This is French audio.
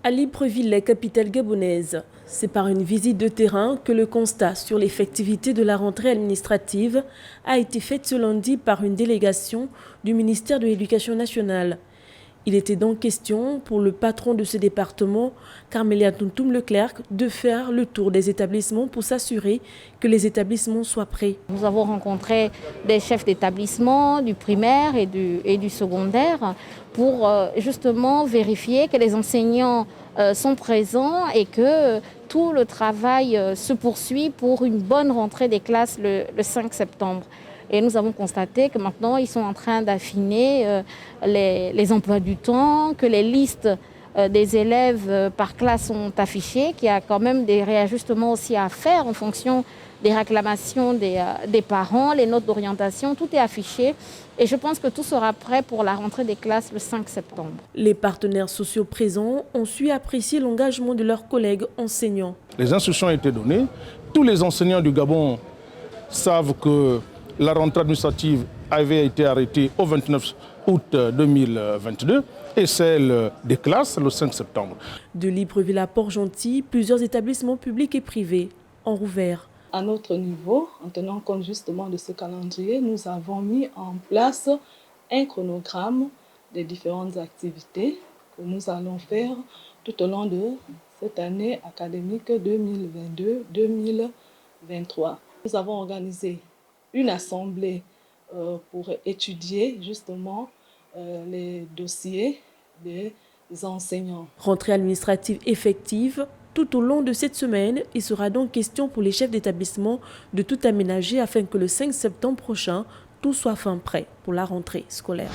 À Libreville, la capitale gabonaise, c'est par une visite de terrain que le constat sur l'effectivité de la rentrée administrative a été fait ce lundi par une délégation du ministère de l'Éducation nationale. Il était donc question pour le patron de ce département, Carmélia Tuntum Leclerc, de faire le tour des établissements pour s'assurer que les établissements soient prêts. Nous avons rencontré des chefs d'établissement du primaire et du secondaire pour justement vérifier que les enseignants sont présents et que tout le travail se poursuit pour une bonne rentrée des classes le 5 septembre. Et nous avons constaté que maintenant, ils sont en train d'affiner les emplois du temps, que les listes des élèves par classe sont affichées, qu'il y a quand même des réajustements aussi à faire en fonction des réclamations des parents, les notes d'orientation, tout est affiché. Et je pense que tout sera prêt pour la rentrée des classes le 5 septembre. Les partenaires sociaux présents ont su apprécier l'engagement de leurs collègues enseignants. Les instructions ont été données. Tous les enseignants du Gabon savent que la rentrée administrative avait été arrêtée au 29 août 2022 et celle des classes le 5 septembre. De Libreville à Port-Gentil, plusieurs établissements publics et privés ont rouvert. À notre niveau, en tenant compte justement de ce calendrier, nous avons mis en place un chronogramme des différentes activités que nous allons faire tout au long de cette année académique 2022-2023. Nous avons organisé une assemblée pour étudier justement les dossiers des enseignants. Rentrée administrative effective. Tout au long de cette semaine, il sera donc question pour les chefs d'établissement de tout aménager afin que le 5 septembre prochain, tout soit fin prêt pour la rentrée scolaire.